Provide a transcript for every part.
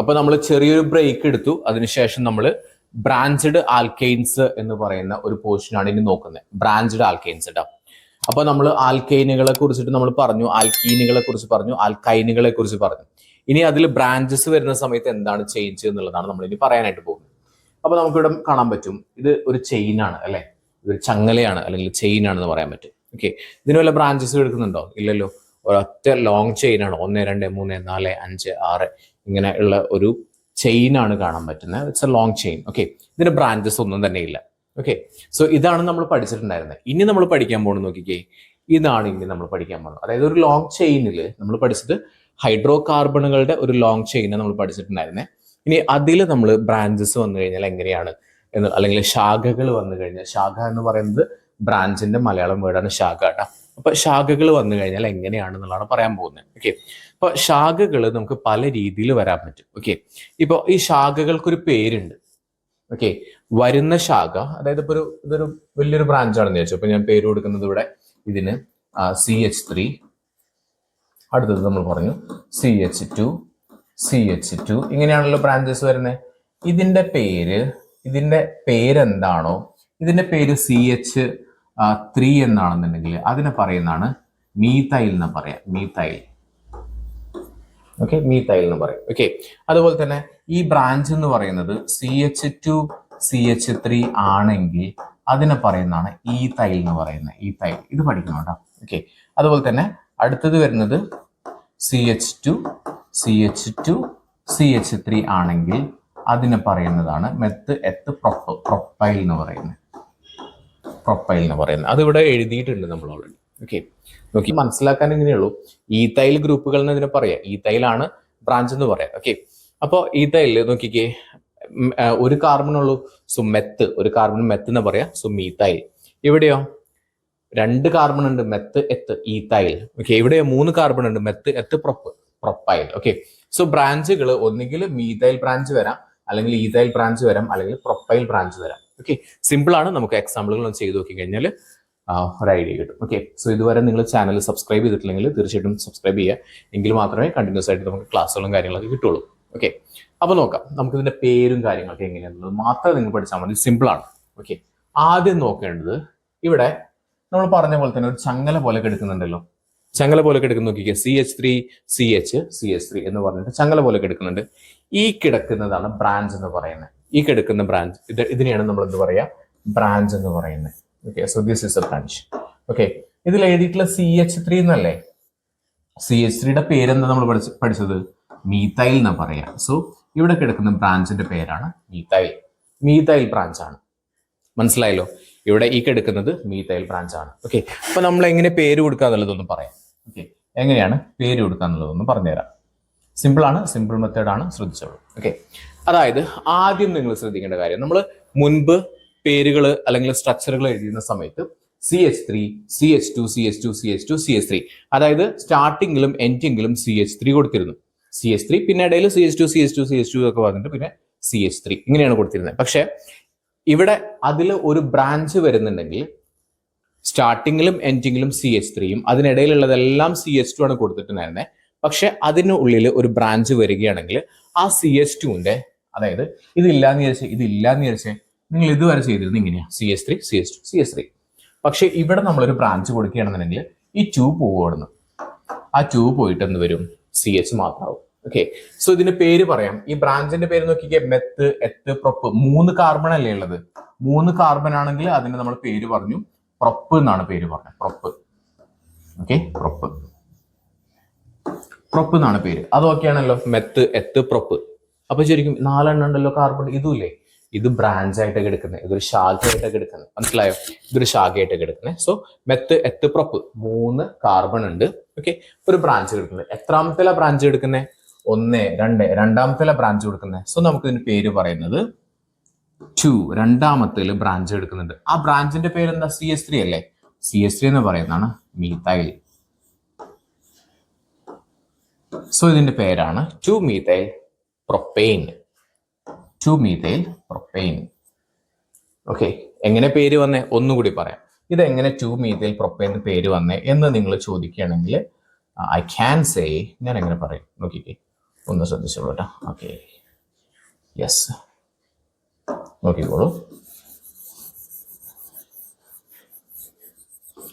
അപ്പൊ നമ്മൾ ചെറിയൊരു ബ്രേക്ക് എടുത്തു. അതിനുശേഷം നമ്മൾ ബ്രാഞ്ചഡ് ആൽക്കൈൻസ് എന്ന് പറയുന്ന ഒരു പോർഷനാണ് ഇനി നോക്കുന്നത്. ബ്രാഞ്ചഡ് ആൽക്കൈൻസ് കേട്ടോ. അപ്പൊ നമ്മൾ ആൽക്കൈനുകളെ കുറിച്ചിട്ട് നമ്മൾ പറഞ്ഞു, ആൽക്കീനുകളെ കുറിച്ച് പറഞ്ഞു, ആൽക്കൈനുകളെ കുറിച്ച് പറഞ്ഞു. ഇനി അതിൽ ബ്രാഞ്ചസ് വരുന്ന സമയത്ത് എന്താണ് ചേഞ്ച് എന്നുള്ളതാണ് നമ്മൾ ഇനി പറയാനായിട്ട് പോകുന്നത്. അപ്പൊ നമുക്കിവിടെ കാണാൻ പറ്റും, ഇത് ഒരു ചെയിനാണ് അല്ലെ, ഇതൊരു ചങ്ങലയാണ് അല്ലെങ്കിൽ ചെയിൻ ആണെന്ന് പറയാൻ പറ്റും. ഓക്കെ, ഇതിന് വല്ല ബ്രാഞ്ചസ് എടുക്കുന്നുണ്ടോ? ഇല്ലല്ലോ. ഒരൊറ്റ ലോങ് ചെയിൻ ആണ്. 1 2 3 4 5 6 ഇങ്ങനെ ഉള്ള ഒരു ചെയിൻ ആണ് കാണാൻ പറ്റുന്നത്. It's A long chain. Okay, ഇതിന് ബ്രാഞ്ചസ് ഒന്നും തന്നെ ഇല്ല. ഓക്കെ, സോ ഇതാണ് നമ്മൾ പഠിച്ചിട്ടുണ്ടായിരുന്നത്. ഇനി നമ്മൾ പഠിക്കാൻ പോകുന്നത് നോക്കിക്കേ, ഇതാണ് ഇനി നമ്മൾ പഠിക്കാൻ പോകുന്നത്. അതായത് ഒരു ലോങ് ചെയിനിൽ നമ്മൾ പഠിച്ചത് ഹൈഡ്രോ കാർബണുകളുടെ ഒരു ലോങ് ചെയിനെ നമ്മൾ പഠിച്ചിട്ടുണ്ടായിരുന്നേ. ഇനി അതിൽ നമ്മൾ ബ്രാഞ്ചസ് വന്നു കഴിഞ്ഞാൽ എങ്ങനെയാണ് എന്ന്, അല്ലെങ്കിൽ ശാഖകൾ വന്നു കഴിഞ്ഞാൽ, ശാഖ എന്ന് പറയുന്നത് ബ്രാഞ്ചിന്റെ മലയാളം വേർഡാണ് ശാഖ കേട്ടോ. അപ്പൊ ശാഖകൾ വന്നു കഴിഞ്ഞാൽ എങ്ങനെയാണെന്നുള്ളതാണ് പറയാൻ പോകുന്നത്. ഓക്കെ, അപ്പൊ ശാഖകൾ നമുക്ക് പല രീതിയിൽ വരാൻ പറ്റും. ഓക്കെ, ഇപ്പൊ ഈ ശാഖകൾക്കൊരു പേരുണ്ട്. ഓക്കെ, വരുന്ന ശാഖ, അതായത് ഇപ്പൊ ഇതൊരു വലിയൊരു ബ്രാഞ്ചാണെന്ന് വിചാരിച്ചു. അപ്പൊ ഞാൻ പേര് കൊടുക്കുന്നത് ഇവിടെ ഇതിന് CH3, അടുത്തത് നമ്മൾ പറഞ്ഞു CH2, CH2, ഇങ്ങനെയാണല്ലോ ബ്രാഞ്ചസ് വരുന്നത്. ഇതിന്റെ പേരെന്താണോ, ഇതിന്റെ പേര് CH3 എന്നാണെന്നുണ്ടെങ്കിൽ അതിനെ പറയുന്നതാണ് മീഥൈൽ എന്ന് പറയാം. മീഥൈൽ. ഓക്കെ, മീഥൈൽ എന്ന് പറയും. ഓക്കെ, അതുപോലെ തന്നെ ഈ ബ്രാഞ്ച് എന്ന് പറയുന്നത് CH2 CH3 ആണെങ്കിൽ അതിനെ പറയുന്നതാണ് ഈഥൈൽ എന്ന് പറയുന്നത്. ഈഥൈൽ, ഇത് പഠിക്കണം കേട്ടോ. ഓക്കെ, അതുപോലെ തന്നെ അടുത്തത് വരുന്നത് CH2 CH2 CH3 ആണെങ്കിൽ അതിനെ പറയുന്നതാണ് മെത്ത് എത്ത് പ്രൊപ്പൈൽ എന്ന് പറയുന്നത്. പ്രൊപ്പൈൽ എന്ന് പറയുന്നത് അതിവിടെ എഴുതിയിട്ടുണ്ട് നമ്മൾ ഓൾറെഡി. ഓക്കെ, നോക്കി മനസ്സിലാക്കാൻ ഇങ്ങനെയുള്ളൂ. ഈഥൈൽ ഗ്രൂപ്പുകൾ എന്ന് ഇതിനെ പറയാം. ഈഥൈലാണ് ബ്രാഞ്ച് എന്ന് പറയാം. ഓക്കെ, അപ്പോൾ ഈഥൈൽ നോക്കിക്കേ, ഒരു കാർബൺ ഉള്ളൂ. സോ മെത്ത്, ഒരു കാർബൺ മെത്ത് എന്ന് പറയാം. So methyl. ഇവിടെയോ 2 കാർബൺ ഉണ്ട്, മെത്ത് എത്ത് ഈഥൈൽ. ഓക്കെ, ഇവിടെയോ 3 കാർബൺ ഉണ്ട്, മെത്ത് എത്ത് പ്രൊപ്പൈൽ. ഓക്കെ, സോ ബ്രാഞ്ചുകൾ ഒന്നുകിൽ മീഥൈൽ ബ്രാഞ്ച് വരാം, അല്ലെങ്കിൽ ഈഥൈൽ ബ്രാഞ്ച് വരാം, അല്ലെങ്കിൽ പ്രൊപ്പൈൽ ബ്രാഞ്ച് വരാം. ഓക്കെ, സിമ്പിൾ ആണ്. നമുക്ക് എക്സാമ്പിളുകൾ ചെയ്ത് നോക്കി കഴിഞ്ഞാൽ ഒരു ഐഡിയ കിട്ടും. ഓക്കെ, സോ ഇതുവരെ നിങ്ങൾ ചാനൽ സബ്സ്ക്രൈബ് ചെയ്തിട്ടില്ലെങ്കിൽ തീർച്ചയായിട്ടും സബ്സ്ക്രൈബ് ചെയ്യുക. എങ്കിൽ മാത്രമേ കണ്ടിന്യൂസ് ആയിട്ട് നമുക്ക് ക്ലാസ്സുകളും കാര്യങ്ങളൊക്കെ കിട്ടുള്ളൂ. ഓക്കെ, അപ്പോൾ നോക്കാം നമുക്ക് ഇതിന്റെ പേരും കാര്യങ്ങളൊക്കെ എങ്ങനെയാണെന്നുള്ളത് മാത്രം നിങ്ങൾ പഠിച്ചാൽ മതി. സിമ്പിൾ ആണ്. ഓക്കെ, ആദ്യം നോക്കേണ്ടത് ഇവിടെ നമ്മൾ പറഞ്ഞ പോലെ തന്നെ ഒരു ചങ്ങല പോലെ കിടക്കുന്നുണ്ടല്ലോ. ചങ്ങല പോലെ കിടക്കുന്ന നോക്കിക്കുക, CH3 CH3 എന്ന് പറഞ്ഞിട്ട് ചങ്ങല പോലെ കിടക്കുന്നുണ്ട്. ഈ കിടക്കുന്നതാണ് ബ്രാഞ്ച് എന്ന് പറയുന്നത്. ഈ കിടക്കുന്ന ബ്രാഞ്ച്, ഇതിനെയാണ് നമ്മൾ എന്ത് പറയാ, ബ്രാഞ്ച് എന്ന് പറയുന്നത്. Okay, so this is A branch. Okay, ഇതിൽ എഴുതിയിട്ടുള്ള CH3 എന്നല്ലേ. CH3യുടെ പേരെന്താ നമ്മൾ പഠിച്ചത്? മീഥൈൽ എന്ന് പറയാം. സോ ഇവിടെ കിടക്കുന്ന ബ്രാഞ്ചിന്റെ പേരാണ് മീഥൈൽ. മീഥൈൽ ബ്രാഞ്ച് ആണ്. മനസ്സിലായല്ലോ? ഇവിടെ ഈ കിടക്കുന്നത് മീഥൈൽ ബ്രാഞ്ച് ആണ്. ഓക്കെ, അപ്പൊ നമ്മൾ എങ്ങനെ പേര് കൊടുക്കുക എന്നുള്ളതൊന്നും പറയാം. ഓക്കെ, എങ്ങനെയാണ് പേര് കൊടുക്കുക എന്നുള്ളതൊന്നും പറഞ്ഞുതരാം. സിമ്പിൾ ആണ്, സിമ്പിൾ മെത്തേഡ് ആണ്, ശ്രദ്ധിച്ചോളൂ. ഓക്കെ, അതായത് ആദ്യം നിങ്ങൾ ശ്രദ്ധിക്കേണ്ട കാര്യം, നമ്മൾ മുൻപ് പേരുകൾ അല്ലെങ്കിൽ സ്ട്രക്ചറുകൾ എഴുതുന്ന സമയത്ത് CH3 CH2 CH2 CH2 CH3, അതായത് സ്റ്റാർട്ടിങ്ങിലും എൻഡിങ്ങിലും CH3 കൊടുത്തിരുന്നു. CH3 പിന്നെ ഇടയിൽ CH2 ഒക്കെ വന്നിട്ട് പിന്നെ CH3 ഇങ്ങനെയാണ് കൊടുത്തിരുന്നത്. പക്ഷെ ഇവിടെ അതിൽ ഒരു ബ്രാഞ്ച് വരുന്നുണ്ടെങ്കിൽ സ്റ്റാർട്ടിങ്ങിലും എൻഡിങ്ങിലും CH3യും അതിനിടയിലുള്ളതെല്ലാം CH2 ആണ് കൊടുത്തിട്ടുണ്ടായിരുന്നത്. പക്ഷെ അതിനുള്ളിൽ ഒരു ബ്രാഞ്ച് വരികയാണെങ്കിൽ ആ CH2ന്റെ, അതായത് ഇതില്ലാന്ന് വിചാരിച്ചേ നിങ്ങൾ ഇതുവരെ ചെയ്തിരുന്നത് ഇങ്ങനെയാ, CH3 CH2 CH3. പക്ഷെ ഇവിടെ നമ്മളൊരു ബ്രാഞ്ച് കൊടുക്കുകയാണെന്നുണ്ടെങ്കിൽ ഈ 2 പോവുകയാണെന്ന്, ആ 2 പോയിട്ട് എന്ത് വരും, CH മാത്രമാവും. ഓക്കെ, സോ ഇതിന്റെ പേര് പറയാം. ഈ ബ്രാഞ്ചിന്റെ പേര് നോക്കിക്കേ, മെത്ത് എത്ത് പ്രൊപ്പ്. 3 കാർബൺ അല്ലേ ഉള്ളത്. 3 കാർബൺ ആണെങ്കിൽ അതിന് നമ്മൾ പേര് പറഞ്ഞു പ്രൊപ്പ് എന്നാണ് പേര് പറഞ്ഞത്. പ്രൊപ്പ്. ഓക്കെ, പ്രൊപ്പ് എന്നാണ് പേര്. അതൊക്കെയാണല്ലോ, മെത്ത് എത്ത് പ്രൊപ്പ്. അപ്പൊ ശരിക്കും 4 എണ്ണം ഉണ്ടല്ലോ കാർബൺ. ഇതുമില്ലേ, ഇത് ബ്രാഞ്ച് ആയിട്ടൊക്കെ എടുക്കുന്നത്, ഇതൊരു ശാഖയായിട്ടൊക്കെ എടുക്കുന്നത്. മനസ്സിലായോ? ഇതൊരു ശാഖയായിട്ടൊക്കെ എടുക്കുന്നത്. So meth eth prop 3 carbon ഉണ്ട്. ഓക്കെ, ഒരു ബ്രാഞ്ച് എടുക്കുന്നത്. എത്രാമത്തെ ബ്രാഞ്ച് എടുക്കുന്നത്? 1 2 രണ്ടാമത്തെ ബ്രാഞ്ച് കൊടുക്കുന്നത്. സോ നമുക്ക് ഇതിന് പേര് പറയുന്നത് 2. രണ്ടാമത്തെ ബ്രാഞ്ച് എടുക്കുന്നുണ്ട്. ആ ബ്രാഞ്ചിന്റെ പേര് എന്താ? CH3 അല്ലേ. CH3 എന്ന് പറയുന്നതാണ് മീഥൈൽ. സോ ഇതിന്റെ പേരാണ് 2-methyl propane. 2-methyl propane. Okay, എങ്ങനെ പേര് വന്നേ ഒന്നുകൂടി പറയാം. ഇതെങ്ങനെ 2-methyl propane പേര് വന്നേ എന്ന് നിങ്ങൾ ചോദിക്കുകയാണെങ്കിൽ ഐ ക്യാൻ സേ, ഞാൻ എങ്ങനെ പറയും നോക്കിക്കേ. ഒന്ന് ശ്രദ്ധിച്ചോളൂ കേട്ടോ. ഓക്കെ, യെസ്, നോക്കിക്കോളൂ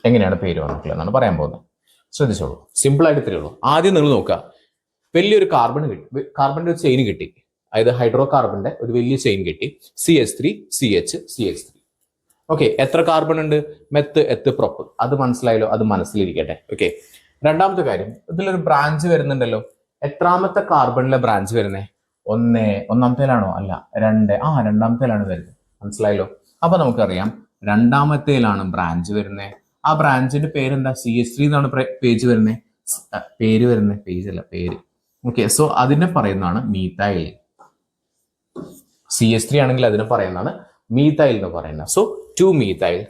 എങ്ങനെയാണ് പേര് വന്നിട്ടുള്ളത് എന്നാണ് പറയാൻ പോകുന്നത്. ശ്രദ്ധിച്ചോളൂ, സിമ്പിളായിട്ട് ഇത്രയുള്ളൂ. ആദ്യം നിങ്ങൾ നോക്കുക, വലിയൊരു കാർബണിന്റെ ഒരു ചെയിൻ കിട്ടി, അതായത് ഹൈഡ്രോ കാർബണിന്റെ ഒരു വലിയ ചെയിൻ കിട്ടി, CH3 CH CH3. ഓക്കെ, എത്ര കാർബൺ ഉണ്ട്? Meth, eth, prop. അത് മനസ്സിലായല്ലോ, അത് മനസ്സിലിരിക്കട്ടെ. ഓക്കെ, രണ്ടാമത്തെ കാര്യം, ഇതിലൊരു ബ്രാഞ്ച് വരുന്നുണ്ടല്ലോ. എത്രാമത്തെ കാർബണിലെ ബ്രാഞ്ച് വരുന്നേ? ഒന്നാമത്തേലാണോ? അല്ല, രണ്ടാമത്തേലാണ് വരുന്നത്. മനസ്സിലായല്ലോ. അപ്പൊ നമുക്കറിയാം രണ്ടാമത്തേലാണ് ബ്രാഞ്ച് വരുന്നത്. ആ ബ്രാഞ്ചിന്റെ പേരെന്താ? CH3 എന്നാണ് പേര്. ഓക്കെ, സോ അതിനെ പറയുന്നതാണ് മീഥൈൽ. CH3 ആണെങ്കിൽ അതിനെ പറയുന്നതാണ് മീഥൈൽ എന്ന് പറയുന്നത്. So 2 methyl.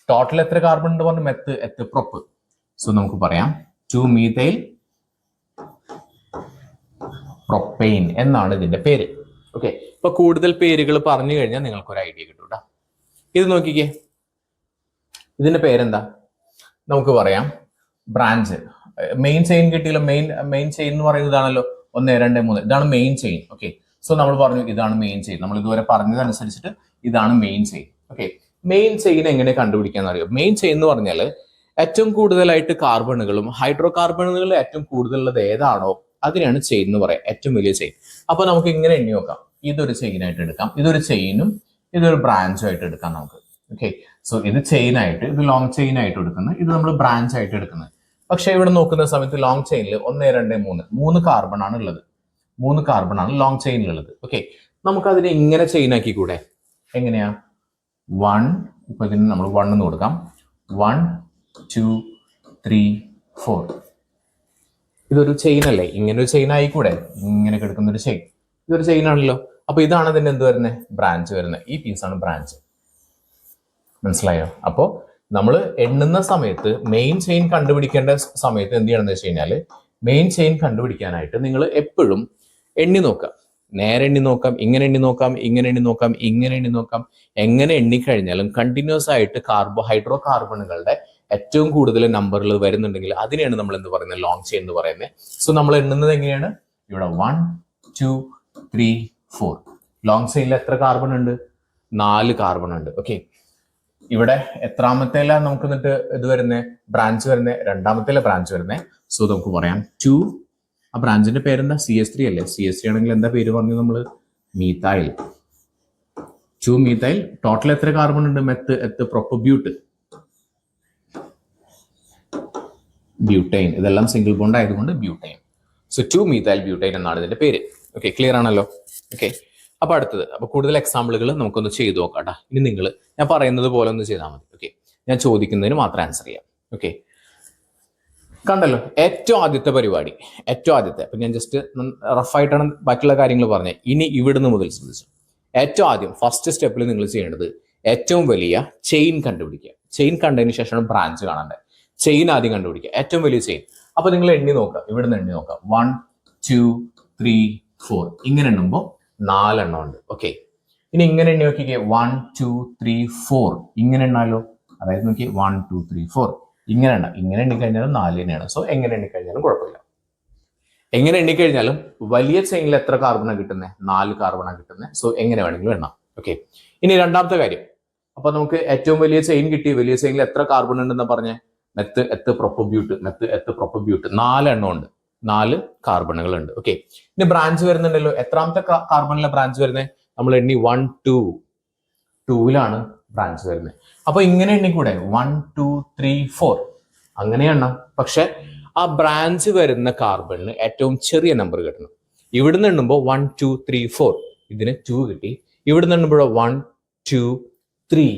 ടോട്ടൽ എത്ര കാർബൺ ഉണ്ട് പറഞ്ഞു? Meth, eth, prop. സോ നമുക്ക് പറയാം 2 മീഥൈൽ പ്രൊപ്പെയിൻ എന്നാണ് ഇതിന്റെ പേര്. ഓക്കെ, ഇപ്പൊ കൂടുതൽ പേരുകൾ പറഞ്ഞു കഴിഞ്ഞാൽ നിങ്ങൾക്ക് ഒരു ഐഡിയ കിട്ടും കേട്ടോ. ഇത് നോക്കിക്കേ, ഇതിന്റെ പേരെന്താ? നമുക്ക് പറയാം ബ്രാഞ്ച്. മെയിൻ ചെയിൻ കിട്ടിയല്ലോ. മെയിൻ ചെയിൻ എന്ന് പറയുന്നതാണല്ലോ 1, 2, 3. ഇതാണ് മെയിൻ ചെയിൻ. ഓക്കെ, സോ നമ്മൾ പറഞ്ഞു ഇതാണ് മെയിൻ ചെയിൻ. നമ്മൾ ഇതുവരെ പറഞ്ഞതനുസരിച്ചിട്ട് ഇതാണ് main chain. Okay, main chain എങ്ങനെ കണ്ടുപിടിക്കാന്ന് അറിയാം. മെയിൻ ചെയിൻ എന്ന് പറഞ്ഞാൽ ഏറ്റവും കൂടുതലായിട്ട് കാർബണുകളും ഹൈഡ്രോ കാർബണുകളിൽ ഏറ്റവും കൂടുതലുള്ളത് ഏതാണോ അതിനാണ് ചെയിൻ എന്ന് പറയാം, ഏറ്റവും വലിയ ചെയിൻ. അപ്പൊ നമുക്ക് ഇങ്ങനെ എണ്ണി നോക്കാം. ഇതൊരു ചെയിൻ ആയിട്ട് എടുക്കാം, ഇതൊരു ചെയിനും ഇതൊരു ബ്രാഞ്ചും ആയിട്ട് എടുക്കാം നമുക്ക്. ഓക്കെ, സോ ഇത് ചെയിൻ ആയിട്ട്, ഇത് ലോങ് ചെയിൻ ആയിട്ട് എടുക്കുന്നത്, ഇത് നമ്മൾ ബ്രാഞ്ച് ആയിട്ട് എടുക്കുന്നത്. പക്ഷെ ഇവിടെ നോക്കുന്ന സമയത്ത് ലോങ് ചെയിനിൽ 1, 2, 3 കാർബൺ ആണ് ഉള്ളത്. 3 കാർബൺ ആണ് ലോങ് ചെയിനിലുള്ളത്. ഓക്കെ, നമുക്ക് അതിനെ ഇങ്ങനെ ചെയിൻ ആക്കി കൂടെ? എങ്ങനെയാ? 1, ഇപ്പൊ ഇതിന് നമ്മൾ 1 എന്ന് കൊടുക്കാം. 1, 2, 3, 4. ഇതൊരു ചെയിൻ അല്ലേ? ഇങ്ങനെ ഒരു ചെയിൻ ആയിക്കൂടെ? ഇങ്ങനെ കിടക്കുന്ന ഒരു ചെയിൻ, ഇതൊരു ചെയിൻ ആണല്ലോ. അപ്പൊ ഇതാണ് ഇതിന്റെ എന്ത് വരുന്നത്? ബ്രാഞ്ച് വരുന്നത്. ഈ പീസാണ് ബ്രാഞ്ച്. മനസ്സിലായോ? അപ്പോ നമ്മൾ എണ്ണുന്ന സമയത്ത് മെയിൻ ചെയിൻ കണ്ടുപിടിക്കേണ്ട സമയത്ത് എന്ത് ചെയ്യണമെന്ന് വെച്ച് കഴിഞ്ഞാൽ, മെയിൻ ചെയിൻ കണ്ടുപിടിക്കാനായിട്ട് നിങ്ങൾ എപ്പോഴും എണ്ണി നോക്കാം. നേരെ എണ്ണി നോക്കാം, ഇങ്ങനെ എണ്ണി നോക്കാം, ഇങ്ങനെ എണ്ണി നോക്കാം, ഇങ്ങനെ എണ്ണി നോക്കാം. എങ്ങനെ എണ്ണിക്കഴിഞ്ഞാലും കണ്ടിന്യൂസ് ആയിട്ട് ഹൈഡ്രോ കാർബണുകളുടെ ഏറ്റവും കൂടുതൽ നമ്പറുകൾ വരുന്നുണ്ടെങ്കിൽ അതിനെയാണ് നമ്മൾ എന്ത് പറയുന്നത്? ലോങ് ചെയിൻ എന്ന് പറയുന്നത്. സോ നമ്മൾ എണ്ണുന്നത് എങ്ങനെയാണ്? ഇവിടെ 1, 2, 3, 4. ലോങ് ചെയിനിൽ എത്ര കാർബൺ ഉണ്ട്? 4 കാർബൺ ഉണ്ട്. ഓക്കെ, ഇവിടെ എത്രാമത്തേല നമുക്ക് എന്നിട്ട് ഇത് വരുന്നത്? ബ്രാഞ്ച് വരുന്നത് രണ്ടാമത്തേല ബ്രാഞ്ച് വരുന്നത്. സോ നമുക്ക് പറയാം 2. ആ ബ്രാഞ്ചിന്റെ പേരെന്താ? CH3 അല്ലേ? CH3 ആണെങ്കിൽ എന്താ പേര് പറഞ്ഞു നമ്മൾ? മീഥൈൽ. 2 മീഥൈൽ. ടോട്ടൽ എത്ര കാർബൺ ഉണ്ട്? Meth, eth, prop, butane. ഇതെല്ലാം സിംഗിൾ ബോണ്ട് ആയതുകൊണ്ട് ബ്യൂട്ടൈൻ. സോ 2 മീഥൈൽ ബ്യൂട്ടൈൻ എന്നാണ് ഇതിന്റെ പേര്. ഓക്കെ, ക്ലിയർ ആണല്ലോ? ഓക്കെ, അപ്പൊ അടുത്തത്, അപ്പൊ കൂടുതൽ എക്സാമ്പിളുകൾ നമുക്കൊന്ന് ചെയ്തു നോക്കാം. ഇനി നിങ്ങൾ ഞാൻ പറയുന്നത് പോലെ ഒന്ന് ചെയ്താൽ മതി. ഓക്കെ, ഞാൻ ചോദിക്കുന്നതിന് മാത്രം ആൻസർ ചെയ്യാം. ഓക്കെ, കണ്ടല്ലോ ഏറ്റവും ആദ്യത്തെ പരിപാടി, അപ്പൊ ഞാൻ ജസ്റ്റ് റഫായിട്ടാണ് ബാക്കിയുള്ള കാര്യങ്ങൾ പറഞ്ഞത്. ഇനി ഇവിടുന്ന് മുതൽ ശ്രദ്ധിച്ചു. ഏറ്റവും ആദ്യം ഫസ്റ്റ് സ്റ്റെപ്പിൽ നിങ്ങൾ ചെയ്യേണ്ടത് ഏറ്റവും വലിയ ചെയിൻ കണ്ടുപിടിക്കുക. ചെയിൻ കണ്ടതിന് ശേഷമാണ് ബ്രാഞ്ച് കാണേണ്ടത്. ചെയിൻ ആദ്യം കണ്ടുപിടിക്കുക, ഏറ്റവും വലിയ ചെയിൻ. അപ്പൊ നിങ്ങൾ എണ്ണി നോക്കുക, ഇവിടുന്ന് എണ്ണി നോക്കുക. 1, 2, 3, 4. ഇങ്ങനെ എണ്ണുമ്പോൾ 4 എണ്ണം ഉണ്ട്. ഓക്കെ, ഇനി ഇങ്ങനെ എണ്ണി നോക്കിക്കേ. 1, 2, 3, 4. ഇങ്ങനെ എണ്ണാലോ? അതായത് നോക്കി 1, 2, 3, 4. ഇങ്ങനെ എണ്ണ. ഇങ്ങനെ എണ്ണിക്കഴിഞ്ഞാലും 4 തന്നെയാണ്. സോ എങ്ങനെ എണ്ണിക്കഴിഞ്ഞാലും കുഴപ്പമില്ല. എങ്ങനെ എണ്ണിക്കഴിഞ്ഞാലും വലിയ ചെയിനിൽ എത്ര കാർബണാണ് കിട്ടുന്നത്? 4 കാർബണാണ് കിട്ടുന്നത്. സോ എങ്ങനെ വേണമെങ്കിലും എണ്ണാം. ഓക്കെ, ഇനി രണ്ടാമത്തെ കാര്യം. അപ്പൊ നമുക്ക് ഏറ്റവും വലിയ ചെയിൻ കിട്ടി. വലിയ ചെയിനിൽ എത്ര കാർബൺ ഉണ്ടെന്ന് പറഞ്ഞേ? Meth, eth, prop, ബ്യൂട്ട്. 4 എണ്ണം ഉണ്ട്. 4 കാർബണുകൾ ഉണ്ട്. ഓക്കെ, ഇനി ബ്രാഞ്ച് വരുന്നുണ്ടല്ലോ. എത്രാമത്തെ കാർബണിലെ ബ്രാഞ്ച് വരുന്നത്? നമ്മൾ എണ്ണി 1, 2. 2ലാണ് ബ്രാഞ്ച് വരുന്നത്. അപ്പൊ ഇങ്ങനെ എണ്ണിക്കൂടെ? 1, 2, 3, 4. അങ്ങനെ എണ്ണാം. പക്ഷെ ആ ബ്രാഞ്ച് വരുന്ന കാർബണിന് ഏറ്റവും ചെറിയ നമ്പർ കിട്ടണം. ഇവിടുന്ന് എണ്ണുമ്പോൾ 1, 2, 3, 4. ഇതിന് 2 കിട്ടി. ഇവിടുന്ന് എണ്ണുമ്പോഴോ 1, 2, 3.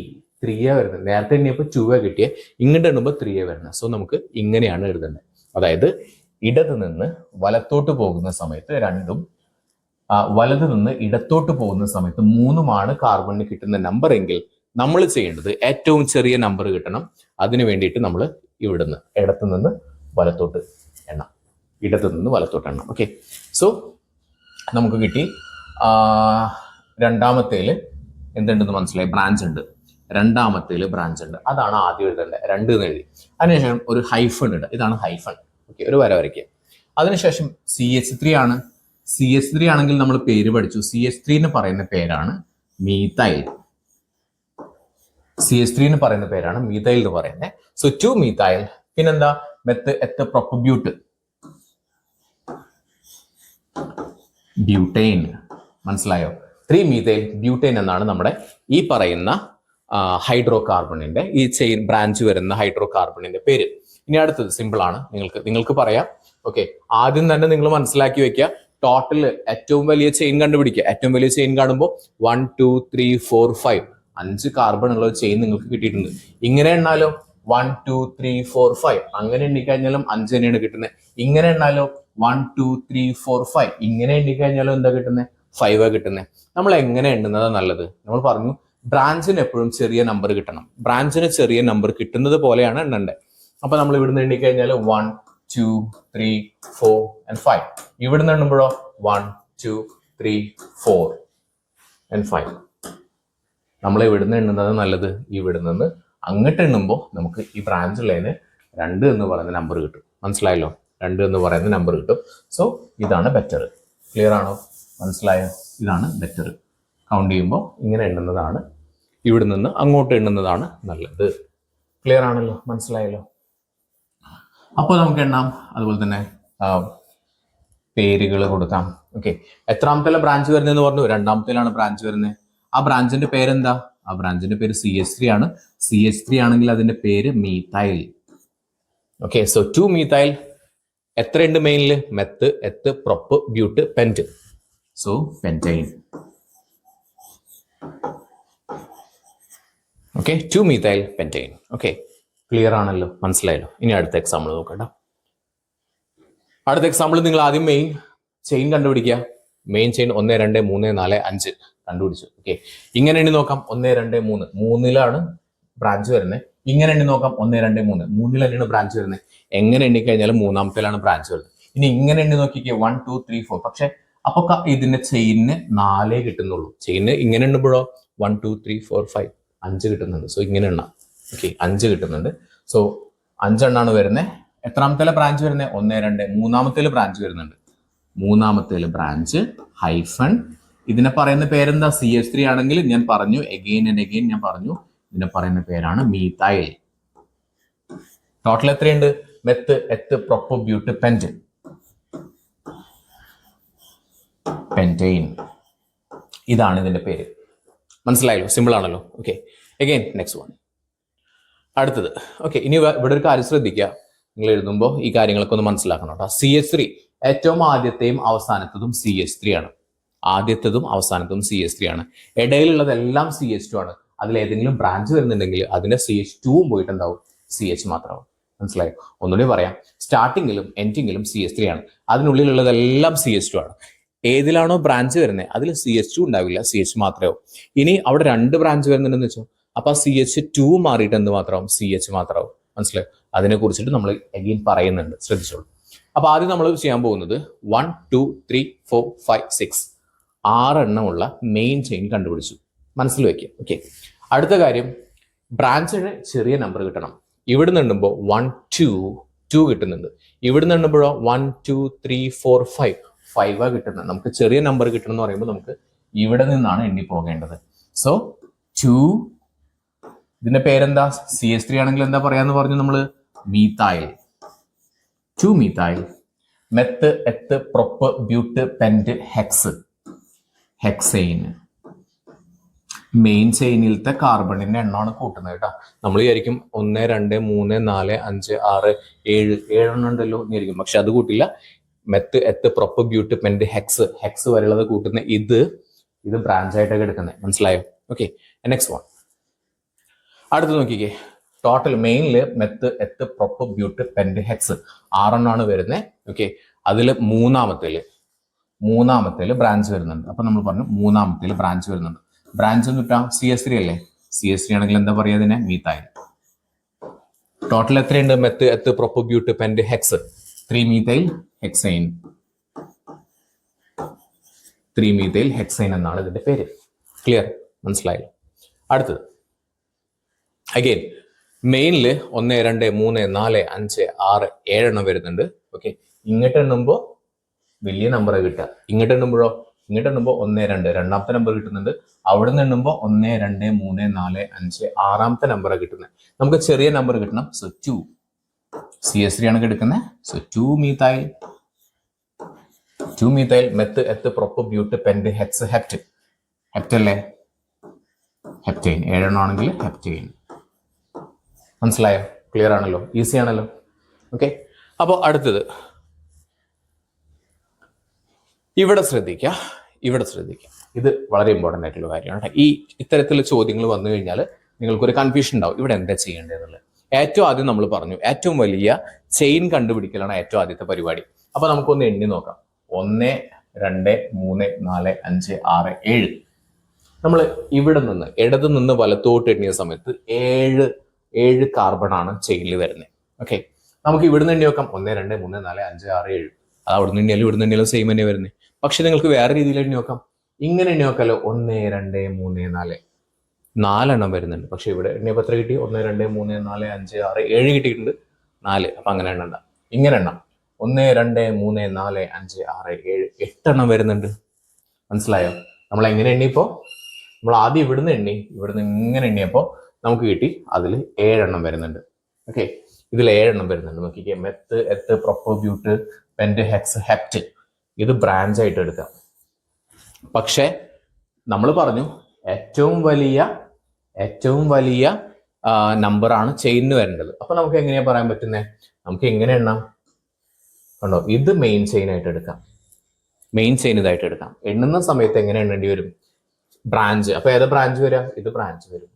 3 വരുന്നത്. നേരത്തെ എണ്ണിയപ്പോൾ 2 കിട്ടിയ, ഇങ്ങോട്ട് എണ്ണുമ്പോൾ 3 വരുന്നത്. സോ നമുക്ക് ഇങ്ങനെയാണ് എഴുതേണ്ടത്. അതായത് ഇടത് നിന്ന് വലത്തോട്ട് പോകുന്ന സമയത്ത് 2ഉം, വലത് നിന്ന് ഇടത്തോട്ട് പോകുന്ന സമയത്ത് 3ഉമാണ് കാർബണിന് കിട്ടുന്ന നമ്പർ എങ്കിൽ നമ്മൾ ചെയ്യേണ്ടത് ഏറ്റവും ചെറിയ നമ്പർ കിട്ടണം. അതിനു വേണ്ടിയിട്ട് നമ്മൾ ഇവിടുന്ന് ഇടത്തു നിന്ന് വലത്തോട്ട് എണ്ണാം, ഇടത്തു നിന്ന് വലത്തോട്ട് എണ്ണാം. ഓക്കെ, സോ നമുക്ക് കിട്ടി. രണ്ടാമത്തേല് എന്തുണ്ടെന്ന് മനസ്സിലായി? ബ്രാഞ്ച് ഉണ്ട്. രണ്ടാമത്തേല് ബ്രാഞ്ച് ഉണ്ട്. അതാണ് ആദ്യം എഴുതേണ്ടത്. 2 എന്ന് എഴുതി. അതിനുശേഷം ഒരു ഹൈഫൺ ഇടുക. ഇതാണ് ഹൈഫൺ. ഓക്കെ, ഒരു വര വരയ്ക്കുക. അതിനുശേഷം CH3 ആണ്. CH3 ആണെങ്കിൽ നമ്മൾ പേര് പഠിച്ചു. CH3 എന്ന് പറയുന്ന പേരാണ് മീതൈൽ. CH3 എന്ന് പറയുന്ന പേരാണ് മീതൈൽ എന്ന് പറയുന്നത്. So 2 methyl. പിന്നെന്താ? മെത്ത് എത്ത് പ്രൊപ്പബ്യൂട്ട് ബ്യൂട്ടൈൻ. മനസ്സിലായോ? 3 മീതൈൽ ബ്യൂട്ടൈൻ എന്നാണ് നമ്മുടെ ഈ പറയുന്ന ഹൈഡ്രോ കാർബണിന്റെ ഈ ചെയിൻ ബ്രാഞ്ച് വരുന്ന ഹൈഡ്രോ കാർബണിന്റെ പേര്. ഇനി അടുത്തത് സിമ്പിൾ ആണ്, നിങ്ങൾക്ക് പറയാം. ഓക്കെ, ആദ്യം തന്നെ നിങ്ങൾ മനസ്സിലാക്കി വെക്കുക, ടോട്ടൽ ഏറ്റവും വലിയ ചെയിൻ കണ്ടുപിടിക്കുക. ഏറ്റവും വലിയ ചെയിൻ കാണുമ്പോൾ 1 2 3 4 5 5 കാർബൺ ഉള്ള ചെയിൻ നിങ്ങൾക്ക് കിട്ടിയിട്ടുണ്ട്. ഇങ്ങനെ എണ്ണാലോ 1 2 3 4 5 അങ്ങനെ എണ്ണിക്കഴിഞ്ഞാലും 5 തന്നെയാണ് കിട്ടുന്നത്. ഇങ്ങനെ എണ്ണാലോ 1 2 3 4 5 ഇങ്ങനെ എണ്ണിക്കഴിഞ്ഞാലും എന്താ കിട്ടുന്നത്? 5 കിട്ടുന്നത്. നമ്മൾ എങ്ങനെ എണ്ണുന്നതാണ് നല്ലത്? നമ്മൾ പറഞ്ഞു ബ്രാഞ്ചിന് എപ്പോഴും ചെറിയ നമ്പർ കിട്ടണം. ബ്രാഞ്ചിന് ചെറിയ നമ്പർ കിട്ടുന്നത് പോലെയാണ് എണ്ണണ്ടേ. അപ്പൊ നമ്മൾ ഇവിടുന്ന് എണ്ണിക്കഴിഞ്ഞാൽ 1 2 3 4 and 5. ഇവിടുന്ന് എണ്ണുമ്പോഴോ 1 2 3 4 and 5. നമ്മൾ ഇവിടുന്ന് എണ്ണുന്നത് നല്ലത്. ഇവിടെ നിന്ന് അങ്ങോട്ട് എണ്ണുമ്പോൾ നമുക്ക് ഈ ബ്രാഞ്ച് ഉള്ളതിന് 2 എന്ന് പറയുന്ന നമ്പർ കിട്ടും. മനസ്സിലായല്ലോ? 2 എന്ന് പറയുന്ന നമ്പർ കിട്ടും. സോ ഇതാണ് ബെറ്റർ. ക്ലിയർ ആണോ? മനസ്സിലായോ? ഇതാണ് ബെറ്റർ. കൗണ്ട് ചെയ്യുമ്പോൾ ഇങ്ങനെ എണ്ണുന്നതാണ്, ഇവിടെ നിന്ന് അങ്ങോട്ട് എണ്ണുന്നതാണ് നല്ലത്. ക്ലിയർ ആണല്ലോ? മനസ്സിലായല്ലോ? അപ്പോൾ നമുക്ക് എണ്ണാം. അതുപോലെ തന്നെ പേരുകൾ കൊടുക്കാം. ഓക്കെ, എത്രാമത്തെ ബ്രാഞ്ച് വരുന്നതെന്ന് പറഞ്ഞു? 2ാമത്തേലാണ് ബ്രാഞ്ച് വരുന്നത്. ആ ബ്രാഞ്ചിന്റെ പേരെന്താ? ആ ബ്രാഞ്ചിന്റെ പേര് CH3 ആണ്. CH3 ആണെങ്കിൽ അതിന്റെ പേര് മീതൈൽ. Okay, so 2 methyl. എത്രയുണ്ട് മെയിനിൽ? Meth eth prop but pent. So pentane. Okay, 2 methyl pentane. Okay, clear ആണല്ലോ? മനസ്സിലായല്ലോ? ഇനി അടുത്ത എക്സാമ്പിൾ നോക്കട്ടോ. അടുത്ത എക്സാമ്പിൾ നിങ്ങൾ ആദ്യം മെയിൻ ചെയിൻ കണ്ടുപിടിക്കുക. മെയിൻ ചെയിൻ 1 2 3 4 5 കണ്ടുപിടിച്ചു. ഓക്കെ, ഇങ്ങനെ എണ്ണി നോക്കാം. 1 2 3 3ലാണ് ബ്രാഞ്ച് വരുന്നത്. ഇങ്ങനെ എണ്ണി നോക്കാം. 1 2 3 3ൽ തന്നെയാണ് ബ്രാഞ്ച് വരുന്നത്. എങ്ങനെ എണ്ണിക്കഴിഞ്ഞാലും 3ാമത്തേലാണ് ബ്രാഞ്ച് വരുന്നത്. ഇനി ഇങ്ങനെ എണ്ണി നോക്കിക്കേ 1 2 3 4. പക്ഷെ അപ്പൊ ഇതിന്റെ ചെയിന് 4 കിട്ടുന്നുള്ളൂ. ചെയിന് ഇങ്ങനെ എണ്ണുമ്പോഴോ 1 2 3 4 5 5 കിട്ടുന്നുണ്ട്. സോ ഇങ്ങനെ എണ്ണാം. ഓക്കെ, 5 കിട്ടുന്നുണ്ട്. സോ 5 എണ്ണാണ് വരുന്നത്. എത്രാമത്തെ ബ്രാഞ്ച് വരുന്നത്? 1 2 3ാമത്തേല് ബ്രാഞ്ച് വരുന്നുണ്ട്. 3ാമത്തേല് ബ്രാഞ്ച് ഹൈഫൺ. ഇതിനെ പറയുന്ന പേരെന്താ? CH3 ആണെങ്കിൽ ഞാൻ പറഞ്ഞു, എഗെയിൻ ആൻഡ് എഗെയിൻ ഞാൻ പറഞ്ഞു, ഇതിനെ പറയുന്ന പേരാണ് മീതൈൽ. ടോട്ടൽ എത്രയുണ്ട്? Meth eth prop but pent pentane. ഇതാണ് ഇതിന്റെ പേര്. മനസ്സിലായല്ലോ? സിമ്പിൾ ആണല്ലോ? Okay, again next one. അടുത്തത്. ഓക്കെ, ഇനി ഇവിടെ ഒരു കാര്യം ശ്രദ്ധിക്കുക. നിങ്ങൾ എഴുതുമ്പോൾ ഈ കാര്യങ്ങളൊക്കെ ഒന്ന് മനസ്സിലാക്കണം കേട്ടോ. CH3 ഏറ്റവും ആദ്യത്തെയും അവസാനത്തതും CH3 ആണ്. ആദ്യത്തതും അവസാനത്തതും CH3 ആണ്. ഇടയിലുള്ളതെല്ലാം CH2 ആണ്. അതിലേതെങ്കിലും ബ്രാഞ്ച് വരുന്നുണ്ടെങ്കിൽ അതിന്റെ CH2 പോയിട്ടുണ്ടാവും, CH മാത്രമാവും. മനസ്സിലായോ? ഒന്നുകൂടി പറയാം, സ്റ്റാർട്ടിങ്ങിലും എൻഡിങ്ങിലും CH3 ആണ്. അതിനുള്ളിലുള്ളതെല്ലാം CH2 ആണ്. ഏതിലാണോ ബ്രാഞ്ച് വരുന്നത് അതിൽ CH2 ഉണ്ടാവില്ല, CH മാത്രമേ. ഇനി അവിടെ 2 ബ്രാഞ്ച് വരുന്നുണ്ടെന്ന് വെച്ചോ, അപ്പൊ CH2 മാറിയിട്ട് എന്ത് മാത്രമാവും? CH മാത്രമാവും. മനസ്സിലായോ? അതിനെ കുറിച്ചിട്ട് നമ്മൾ എഗെയിൻ പറയുന്നുണ്ട്, ശ്രദ്ധിച്ചോളൂ. അപ്പൊ ആദ്യം നമ്മൾ ചെയ്യാൻ പോകുന്നത് 1 2 3 4 5 6 6 എണ്ണമുള്ള മെയിൻ ചെയിൻ കണ്ടുപിടിച്ചു. മനസ്സിൽ വെക്കുക. ഓക്കെ, അടുത്ത കാര്യം, ബ്രാഞ്ചിന് ചെറിയ നമ്പർ കിട്ടണം. ഇവിടെ നിന്നുമ്പോൾ 1 2 2 കിട്ടുന്നുണ്ട്. ഇവിടെ നിന്നുമ്പോഴോ 1 2 3 4 5 കിട്ടുന്നത്. നമുക്ക് ചെറിയ നമ്പർ കിട്ടണം എന്ന് പറയുമ്പോൾ നമുക്ക് ഇവിടെ നിന്നാണ് എണ്ണി പോകേണ്ടത്. സോ 2, ഇതിന്റെ പേരെന്താ? CH3 ആണെങ്കിൽ എന്താ പറയാന്ന് പറഞ്ഞു നമ്മള്? Methyl. 2 methyl. Meth eth prop but pent hex hexane. Main ചെയിനിലത്തെ കാർബണിന്റെ എണ്ണമാണ് കൂട്ടുന്നത് കേട്ടോ. നമ്മൾ വിചാരിക്കും 1 2 3 4 5 6 7 7 ഉണ്ടല്ലോ എന്നായിരിക്കും. പക്ഷെ അത് കൂട്ടില്ല. Meth eth prop but pent hex വരെയുള്ളത് കൂട്ടുന്ന ഇത് ബ്രാഞ്ച് ആയിട്ടൊക്കെ എടുക്കുന്നത്. മനസ്സിലായോ? Okay, next one. അടുത്ത് നോക്കിക്കേ, ടോട്ടൽ മെയിനില് meth eth prop but pent hex 6 എണ്ണമാണ് വരുന്നത്. ഓക്കെ, അതിൽ മൂന്നാമത്തേല് ബ്രാഞ്ച് വരുന്നുണ്ട്. അപ്പൊ നമ്മൾ പറഞ്ഞു മൂന്നാമത്തേല് ബ്രാഞ്ച് വരുന്നുണ്ട്. ബ്രാഞ്ച് എന്ന് കിട്ടാം CH3 അല്ലേ? CH3 ആണെങ്കിൽ എന്താ പറയാ? ഇതിനെ മീതൈൽ. ടോട്ടൽ എത്രയുണ്ട്? Meth eth prop but pent hex 3 methyl hexane. 3 methyl hexane എന്നാണ് ഇതിന്റെ പേര്. ക്ലിയർ? മനസ്സിലായില്ല? അടുത്തത് അഗെയിൻ മെയിനില് 1 2 3 4 5 6 7 എണ്ണം വരുന്നുണ്ട്. ഓക്കെ, ഇങ്ങോട്ട് എണ്ണുമ്പോൾ വലിയ നമ്പർ കിട്ടുക. ഇങ്ങോട്ട് എണ്ണുമ്പോഴോ, ഇങ്ങോട്ട് എണ്ണുമ്പോൾ 1 2 രണ്ടാമത്തെ നമ്പർ കിട്ടുന്നുണ്ട്. അവിടെ നിന്ന് എണ്ണുമ്പോൾ 1 2 3 4 5 ആറാമത്തെ നമ്പർ കിട്ടുന്നത്. നമുക്ക് ചെറിയ നമ്പർ കിട്ടണം. സോ 2 CH3 ആണ് എടുക്കുന്നത്. So 2 methyl meth eth prop but pent hex hept. Hept അല്ലേ, ഹെപ്റ്റൈൻ. 7 ആണെങ്കിൽ ഹെപ്റ്റൈൻ. മനസ്സിലായോ? ക്ലിയർ ആണല്ലോ, ഈസി ആണല്ലോ. ഓക്കെ, അപ്പോൾ അടുത്തത് ഇവിടെ ശ്രദ്ധിക്കുക. ഇത് വളരെ ഇമ്പോർട്ടൻ്റ് ആയിട്ടുള്ള കാര്യമാണ്. ഈ ഇത്തരത്തിലുള്ള ചോദ്യങ്ങൾ വന്നു കഴിഞ്ഞാൽ നിങ്ങൾക്കൊരു കൺഫ്യൂഷൻ ഉണ്ടാവും, ഇവിടെ എന്താ ചെയ്യേണ്ടതെന്നുള്ളത്. ഏറ്റവും ആദ്യം നമ്മൾ പറഞ്ഞു, ഏറ്റവും വലിയ ചെയിൻ കണ്ടുപിടിക്കലാണ് ഏറ്റവും ആദ്യത്തെ പരിപാടി. അപ്പൊ നമുക്കൊന്ന് എണ്ണി നോക്കാം. 1 2 3 4 5 6 7. നമ്മൾ ഇവിടെ നിന്ന് ഇടത് നിന്ന് വലത്തോട്ട് എണ്ണിയ സമയത്ത് 7 കാർബൺ ആണ് ചെയിനിൽ വരുന്നത്. ഓക്കെ, നമുക്ക് ഇവിടുന്ന് എണ്ണി നോക്കാം. 1 2 3 4 5 6 7. അത് അവിടുന്ന് എണ്ണിയാലും ഇവിടുന്ന് എണ്ണിയാലും സെയിം തന്നെ വരുന്നത്. പക്ഷെ നിങ്ങൾക്ക് വേറെ രീതിയിൽ എണ്ണി നോക്കാം. ഇങ്ങനെ എണ്ണി നോക്കാമല്ലോ. 1 2 3 4 4 വരുന്നുണ്ട്. പക്ഷെ ഇവിടെ എണ്ണിയപ്പോൾ എത്ര കിട്ടി? 1 2 3 4 5 6 7 കിട്ടിയിട്ടുണ്ട്. 4. അപ്പൊ അങ്ങനെ എണ്ണണ്ട, ഇങ്ങനെ എണ്ണാം. 1 2 3 4 5 6 7 8 വരുന്നുണ്ട്. മനസ്സിലായോ? നമ്മൾ എങ്ങനെ എണ്ണിയപ്പോ, നമ്മൾ ആദ്യം ഇവിടുന്ന് ഇങ്ങനെ എണ്ണിയപ്പോ നമുക്ക് കിട്ടി അതിൽ 7 വരുന്നുണ്ട്. ഓക്കെ, ഇതിൽ 7 വരുന്നുണ്ട്. നോക്കിക്കേ, meth eth prop but pent hex hept. ഇത് ബ്രാഞ്ച് ആയിട്ട് എടുക്കാം. പക്ഷെ നമ്മൾ പറഞ്ഞു ഏറ്റവും വലിയ നമ്പറാണ് ചെയിനിന് വരേണ്ടത്. അപ്പൊ നമുക്ക് എങ്ങനെയാ പറയാൻ പറ്റുന്നത്? നമുക്ക് എങ്ങനെ എണ്ണാം? കണ്ടോ, ഇത് മെയിൻ ചെയിൻ ആയിട്ട് എടുക്കാം. ഇതായിട്ട് എടുക്കാം. എണ്ണുന്ന സമയത്ത് എങ്ങനെ എണ്ണേണ്ടി വരും? ബ്രാഞ്ച്. അപ്പൊ ഏതാ ബ്രാഞ്ച് വരിക? ഇത് ബ്രാഞ്ച് വരും.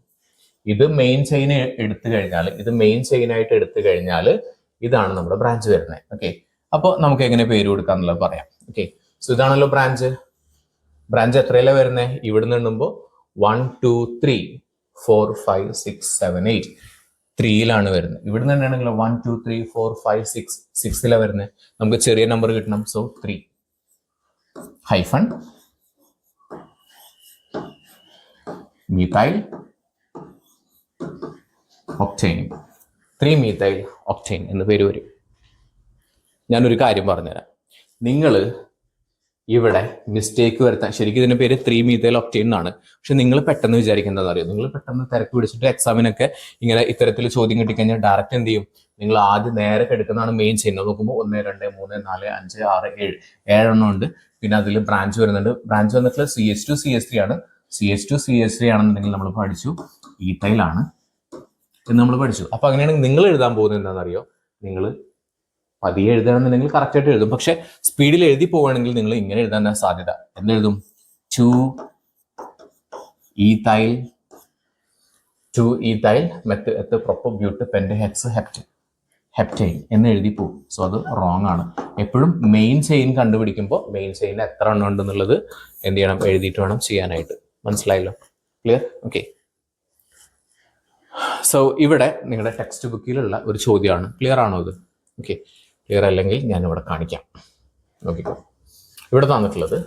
ഇത് മെയിൻ ചെയിൻ എടുത്തു കഴിഞ്ഞാൽ ഇതാണ് നമ്മുടെ ബ്രാഞ്ച് വരുന്നത്. ഓക്കെ, അപ്പോൾ നമുക്ക് എങ്ങനെ പേര് കൊടുക്കാം എന്നുള്ളത് പറയാം. ഓക്കെ, സോ ഇതാണല്ലോ ബ്രാഞ്ച്. എത്രയല്ലേ വരുന്നത്? ഇവിടുന്ന് എണ്ണുമ്പോൾ 1 2 3 4 5 6 7 8 3 വരുന്നത്. ഇവിടുന്ന് എണ്ണാണെങ്കിൽ 1 2 3 4 5 6 6 വരുന്നത്. നമുക്ക് ചെറിയ നമ്പർ കിട്ടണം. So 3 hyphen methyl octane. 3 methyl octane എന്ന് പേര് വരും. ഞാനൊരു കാര്യം പറഞ്ഞുതരാം. നിങ്ങൾ ഇവിടെ മിസ്റ്റേക്ക് വരുത്താൻ, ശരിക്കും ഇതിന്റെ പേര് 3 methyl octane എന്നാണ്. പക്ഷെ നിങ്ങൾ പെട്ടെന്ന് വിചാരിക്കുന്നത് അറിയോ? നിങ്ങൾ പെട്ടെന്ന് തിരക്ക് പിടിച്ചിട്ട് എക്സാമിനൊക്കെ ഇങ്ങനെ ഇത്തരത്തിൽ ചോദ്യം കിട്ടിക്കഴിഞ്ഞാൽ ഡയറക്റ്റ് എന്ത് ചെയ്യും? നിങ്ങൾ ആദ്യം നേരെ എടുക്കുന്നതാണ് മെയിൻ ചെയ്യുന്നത്. നോക്കുമ്പോൾ 1 2 3 4 5 6 7 7 ഉണ്ട്. പിന്നെ അതിൽ ബ്രാഞ്ച് വരുന്നുണ്ട്. ബ്രാഞ്ച് വന്നിട്ടുള്ള CH2 CH3 ആണ്. CH2 CH3 ആണെന്നുണ്ടെങ്കിൽ നമ്മൾ പഠിച്ചു ഈത്തൈലാണ് എന്ന് നമ്മൾ പഠിച്ചു. അപ്പൊ അങ്ങനെയാണെങ്കിൽ നിങ്ങൾ എഴുതാൻ പോകുന്നത് എന്താണെന്നറിയോ? നിങ്ങൾ പതിയെ എഴുതുകയാണെന്നുണ്ടെങ്കിൽ കറക്റ്റ് ആയിട്ട് എഴുതും. പക്ഷെ സ്പീഡിൽ എഴുതി പോവുകയാണെങ്കിൽ നിങ്ങൾ ഇങ്ങനെ എഴുതാൻ സാധ്യത. എന്തെഴുതും? 2 ethyl meth prop but pent hex heptane എന്ന് എഴുതി പോകും. സോ അത് റോങ് ആണ്. എപ്പോഴും മെയിൻ ചെയിൻ കണ്ടുപിടിക്കുമ്പോൾ മെയിൻ ചെയിനിൽ എത്ര എണ്ണം ഉണ്ടെന്നുള്ളത് എന്ത് ചെയ്യണം? എഴുതിയിട്ട് വേണം ചെയ്യാനായിട്ട്. മനസ്സിലായല്ലോ? ക്ലിയർ? ഓക്കെ, സോ ഇവിടെ നിങ്ങളുടെ ടെക്സ്റ്റ് ബുക്കിലുള്ള ഒരു ചോദ്യമാണ്. ക്ലിയർ ആണോ ഇത്? ഓക്കെ, ക്ലിയർ അല്ലെങ്കിൽ ഞാനിവിടെ കാണിക്കാം. നോക്കിക്കോ, ഇവിടെ തന്നിട്ടുള്ളത്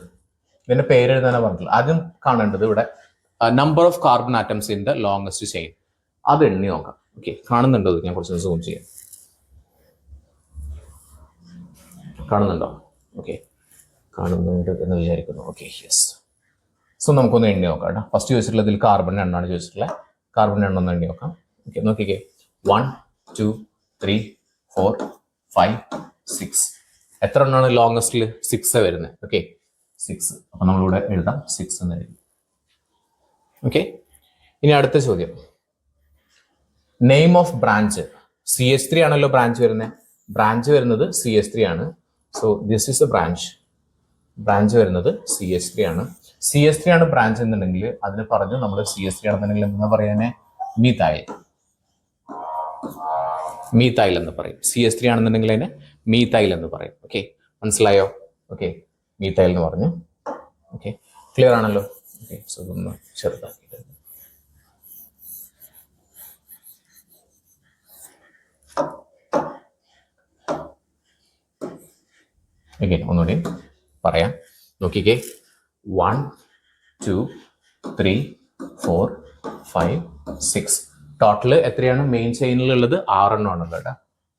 ഇതിന്റെ പേര് എഴുതാനാണ് പറഞ്ഞിട്ടുള്ളത്. ആദ്യം കാണേണ്ടത് ഇവിടെ number of carbon atoms in the longest chain. അത് എണ്ണി നോക്കാം. ഓക്കെ, കാണുന്നുണ്ടോ? ഞാൻ കുറച്ച് സൂം ചെയ്യാം. കാണുന്നുണ്ടോ? ഓക്കെ, കാണുന്നുണ്ട് എന്ന് വിചാരിക്കുന്നു. Okay, yes. സോ നമുക്കൊന്ന് എണ്ണി നോക്കാം കേട്ടോ. ഫസ്റ്റ് ചോദിച്ചിട്ടുള്ളത് ഇതിൽ കാർബൺ എണ്ണമാണ് ചോദിച്ചിട്ടുള്ളത്. കാർബൺ എണ്ണം ഒന്ന് എണ്ണി നോക്കാം. ഓക്കെ, നോക്കിക്കേ. 1 2 3 4 5 6. എത്ര എണ്ണമാണ് ലോങ്സ്റ്റിൽ? 6 വരുന്നത്. ഓക്കെ, 6. അപ്പൊ നമ്മളിവിടെ എഴുതാം 6 എന്ന് എഴുതി. ഓക്കെ, ഇനി അടുത്ത ചോദ്യം. Name of branch. CH3 ആണല്ലോ ബ്രാഞ്ച് വരുന്നത്. ബ്രാഞ്ച് വരുന്നത് CH3 ആണ്. So this is A branch വരുന്നത് CH3 ആണ്. CH3 ആണ് ബ്രാഞ്ച് എന്നുണ്ടെങ്കിൽ അതിന് പറഞ്ഞു നമ്മൾ CH3 ആണെന്നുണ്ടെങ്കിൽ എന്താ പറയാനെ? മീതൈൽ എന്ന് പറയും. CH3 ആണെന്നുണ്ടെങ്കിൽ അതിനെ മീതൈൽ എന്ന് പറയും. ഓക്കെ, മനസ്സിലായോ? ഓക്കെ, മീതൈൽ എന്ന് പറഞ്ഞു. ഓക്കെ, ക്ലിയർ ആണല്ലോ? ഓക്കെ, സോ ഇതൊന്ന് ചെറുതാക്കിയിട്ട് ഒന്നുകൂടി പറയാം. നോക്കിക്കേ, 1 2 3 4 5 6. ടോട്ടല് എത്രയാണ് മെയിൻ ചെയിനിലുള്ളത്? 6 എണ്ണമാണ് കേട്ടോ.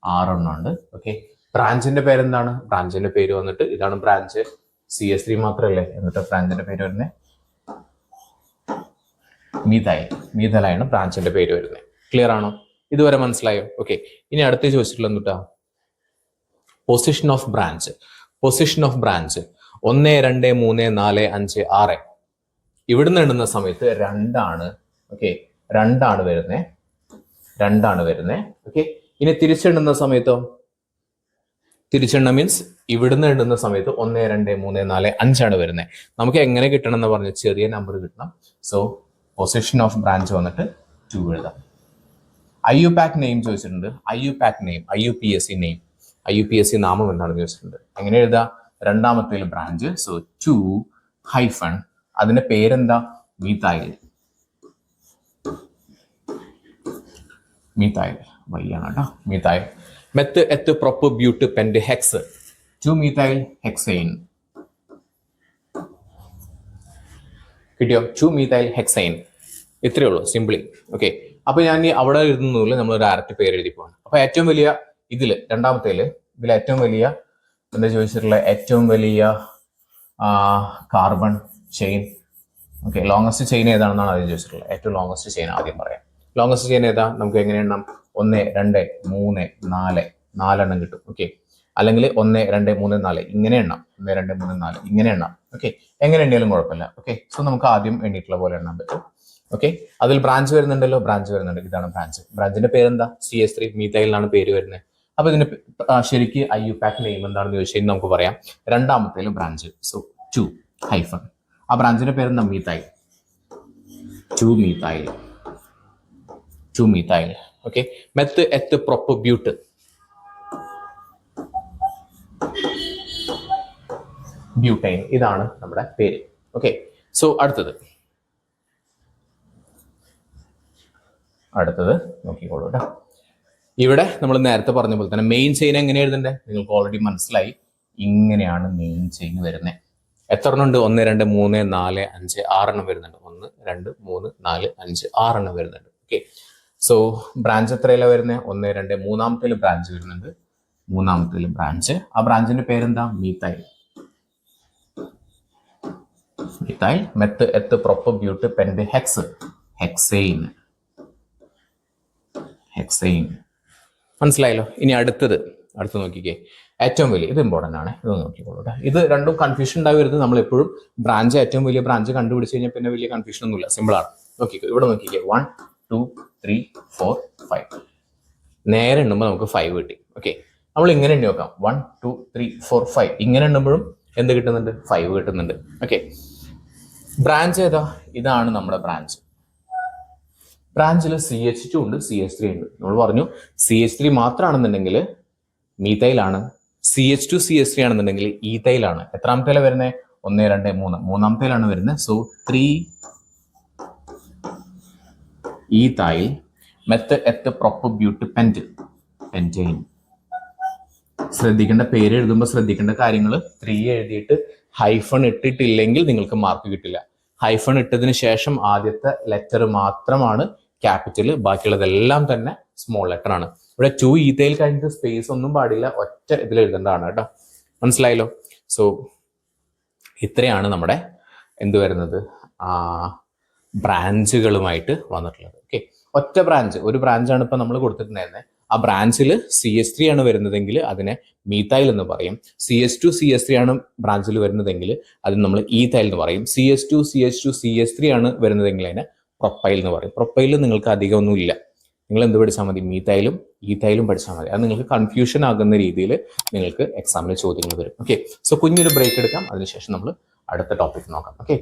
6 എണ്ണം ഉണ്ട്. ഓക്കെ, ബ്രാഞ്ചിന്റെ പേരെന്താണ്? ബ്രാഞ്ചിന്റെ പേര് വന്നിട്ട് ഇതാണ് ബ്രാഞ്ച്, CH3 മാത്രമല്ലേ, എന്നിട്ട് ബ്രാഞ്ചിന്റെ പേര് വരുന്നത് മീഥൈൽ. മീഥൈലാണ് ബ്രാഞ്ചിന്റെ പേര് വരുന്നത്. ക്ലിയർ ആണോ? ഇതുവരെ മനസ്സിലായോ? ഓക്കെ. ഇനി അടുത്ത് ചോദിച്ചിട്ടുള്ള എന്തുട്ടാ? Position of branch. Position of branch 1 2 3 4 5 6. ഇവിടുന്ന് എണ്ണുന്ന സമയത്ത് 2 ആണ്. ഓക്കെ, 2 ആണ് വരുന്നത്. 2 ആണ് വരുന്നത്. ഓക്കെ. ഇനി തിരിച്ചെണ്ണുന്ന സമയത്തോ? തിരിച്ചെണ്ണ മീൻസ് ഇവിടുന്ന് എണ്ണുന്ന സമയത്ത് 1 2 3 4 5 ആണ് വരുന്നത്. നമുക്ക് എങ്ങനെ കിട്ടണം എന്ന് പറഞ്ഞ ചെറിയ നമ്പർ കിട്ടണം. സോ പൊസിഷൻ ഓഫ് ബ്രാഞ്ച് വന്നിട്ട് 2 എഴുതാം. IUPAC നെയിം ചോദിച്ചിട്ടുണ്ട്. IUPAC name, IUPAC name, IUPAC നാമം എന്താണെന്ന് ചോദിച്ചിട്ടുണ്ട്. എങ്ങനെ എഴുതാം? രണ്ടാമത്തേൽ ബ്രാഞ്ച്, സോ 2 ഹൈഫൺ, അതിന്റെ പേരെന്താ? മീഥൈൽ. മീഥൈൽ വയ്യാണ് കേട്ടോ. Methyl. Meth eth prop but pent hex 2 methyl hexane. കിട്ടിയോ? 2 മീഥൈൽ ഹെക്സൈൻ. ഇത്രയേ ഉള്ളൂ, സിംപ്ലി. ഓക്കെ. അപ്പൊ ഞാൻ അവിടെ എഴുതുന്നില്ല, നമ്മൾ ഡയറക്റ്റ് പേര് എഴുതി പോകണം. അപ്പൊ ഏറ്റവും വലിയ ഇതിൽ ഏറ്റവും വലിയ എന്താ ചോദിച്ചിട്ടുള്ള ഏറ്റവും വലിയ carbon chain. Okay, longest chain ഏതാണെന്നാണ് ആദ്യം ചോദിച്ചിട്ടുള്ളത്. ഏറ്റവും ലോങ്സ്റ്റ് ചെയിൻ ആദ്യം പറയാം. ലോങ്സ്റ്റ് ചെയിൻ ഏതാ? നമുക്ക് എങ്ങനെ എണ്ണം? 1 2 3 4 4 കിട്ടും. ഓക്കെ. അല്ലെങ്കിൽ 1 2 3 4 ഇങ്ങനെ എണ്ണാം. 1 2 3 4 ഇങ്ങനെ എണ്ണാം. ഓക്കെ, എങ്ങനെ എണ്ണിയാലും കുഴപ്പമില്ല. ഓക്കെ. സോ നമുക്ക് ആദ്യം എണ്ണീട്ടുള്ള പോലെ എണ്ണാൻ പറ്റും. ഓക്കെ. അതിൽ ബ്രാഞ്ച് വരുന്നുണ്ടല്ലോ, ബ്രാഞ്ച് വരുന്നുണ്ട്. ഇതാണ് ബ്രാഞ്ച്. ബ്രാഞ്ചിന്റെ പേരെന്താ? CH3 മീഥൈൽ എന്നാണ് പേര് വരുന്നത്. അപ്പൊ ഇതിന്റെ ശരിക്ക് IUPAC നെയിം എന്താണെന്ന് ചോദിച്ചാൽ നമുക്ക് പറയാം. രണ്ടാമത്തേലും ബ്രാഞ്ച്, സോ 2 ഹൈഫൺ. ആ ബ്രാഞ്ചിന്റെ പേരെന്താ? Methyl. 2 methyl. 2 methyl. Okay. Meth eth prop but. Butane. ഇതാണ് നമ്മുടെ പേര്. ഓക്കെ. സോ അടുത്തത് നോക്കിക്കോളൂ കേട്ടോ. ഇവിടെ നമ്മൾ നേരത്തെ പറഞ്ഞ പോലെ തന്നെ മെയിൻ ചെയിൻ എങ്ങനെ എഴുതണ്ടേ നിങ്ങൾക്ക് ഓൾറെഡി മനസ്സിലായി. ഇങ്ങനെയാണ് മെയിൻ ചെയിൻ വരുന്നത്. എത്ര എണ്ണം ഉണ്ട്? 1 2 3 4 5 6 എണ്ണം വരുന്നുണ്ട്. 1 2 3 4 5 6 എണ്ണം വരുന്നുണ്ട്. ഓക്കെ. സോ ബ്രാഞ്ച് എത്രയല്ല വരുന്നത്? 1 2 മൂന്നാമത്തേൽ ബ്രാഞ്ച് വരുന്നുണ്ട്. മൂന്നാമത്തേൽ ബ്രാഞ്ച്. ആ ബ്രാഞ്ചിന്റെ പേരെന്താ? Methyl. Methyl. Meth eth prop but pent hex hexane. Hexane. മനസ്സിലായല്ലോ. ഇനി അടുത്ത് നോക്കിക്കേ. ഏറ്റവും വലിയ, ഇത് ഇമ്പോർട്ടൻ്റ് ആണ്. ഇത് നോക്കിക്കോളൂ. ഇത് രണ്ടും കൺഫ്യൂഷൻ ഉണ്ടായി വരുന്നത്. നമ്മൾ എപ്പോഴും ബ്രാഞ്ച്, ഏറ്റവും വലിയ ബ്രാഞ്ച് കണ്ടുപിടിച്ച് കഴിഞ്ഞാൽ പിന്നെ വലിയ കൺഫ്യൂഷൻ ഒന്നുമില്ല, സിമ്പിൾ ആണ്. നോക്കിക്കോ, ഇവിടെ നോക്കിക്കേ. 1 2 3 4 5. നേരെ എണ്ണുമ്പോൾ നമുക്ക് 5 കിട്ടി. ഓക്കെ. നമ്മൾ ഇങ്ങനെ എണ്ണി നോക്കാം. 1 2 3 4 5. ഇങ്ങനെ എണ്ണുമ്പോഴും എന്ത് കിട്ടുന്നുണ്ട്? 5 കിട്ടുന്നുണ്ട്. ഓക്കെ. ബ്രാഞ്ച് ഏതാ? ഇതാണ് നമ്മുടെ ബ്രാഞ്ച്. ബ്രാഞ്ചിൽ CH2 ഉണ്ട്, CH3 ഉണ്ട്. നമ്മൾ പറഞ്ഞു CH3 മാത്രമാണെന്നുണ്ടെങ്കിൽ മീഥൈലാണ്, CH2 CH3 ആണെന്നുണ്ടെങ്കിൽ ഈഥൈലാണ്. എത്രാമത്തേലാണ് വരുന്നത്? 1 2 3 മൂന്നാമത്തേലാണ് വരുന്നത്. So 3 ethyl. Meth eth prop but pentane. ശ്രദ്ധിക്കേണ്ട, പേര് എഴുതുമ്പോൾ ശ്രദ്ധിക്കേണ്ട കാര്യങ്ങൾ. 3 എഴുതിയിട്ട് ഹൈഫൺ ഇട്ടിട്ടില്ലെങ്കിൽ നിങ്ങൾക്ക് മാർക്ക് കിട്ടില്ല. ഹൈഫൺ ഇട്ടതിന് ശേഷം ആദ്യത്തെ ലെറ്റർ മാത്രമാണ് ക്യാപിറ്റൽ, ബാക്കിയുള്ളതെല്ലാം തന്നെ സ്മോൾ ലെറ്റർ ആണ്. ഇവിടെ 2 ഈഥൈൽ കഴിഞ്ഞിട്ട് സ്പേസ് ഒന്നും പാടില്ല, ഒറ്റ ഇതിൽ എഴുതേണ്ടതാണ് കേട്ടോ. മനസ്സിലായല്ലോ. സോ ഇത്രയാണ് നമ്മുടെ എന്ത് വരുന്നത്? ബ്രാഞ്ചുകളുമായിട്ട് വന്നിട്ടുള്ളത്. ഓക്കെ. ഒറ്റ ബ്രാഞ്ച്, ഒരു ബ്രാഞ്ചാണ് ഇപ്പൊ നമ്മൾ കൊടുത്തിട്ടുണ്ടായിരുന്നത്. ആ ബ്രാഞ്ചിൽ CH3 ആണ് വരുന്നതെങ്കിൽ അതിനെ മീഥൈൽ എന്ന് പറയും. CH2 CH3 ആണ് ബ്രാഞ്ചിൽ വരുന്നതെങ്കിൽ അതിന് നമ്മൾ ഈഥൈൽ എന്ന് പറയും. CH2 CH3 ആണ് വരുന്നതെങ്കിൽ അതിനെ പ്രൊപ്പൈൽ എന്ന് പറയും. പ്രൊപ്പൈലിൽ നിങ്ങൾക്ക് അധികമൊന്നും ഇല്ല. നിങ്ങൾ എന്ത് പഠിച്ചാൽ മതി? മീഥൈലും ഈഥൈലും പഠിച്ചാൽ മതി. അത് നിങ്ങൾക്ക് കൺഫ്യൂഷൻ ആകുന്ന രീതിയിൽ നിങ്ങൾക്ക് എക്സാമിന് ചോദ്യങ്ങൾ വരും. ഓക്കെ. സോ കുഞ്ഞൊരു ബ്രേക്ക് എടുക്കാം, അതിനുശേഷം നമ്മൾ അടുത്ത ടോപ്പിക് നോക്കാം. ഓക്കെ.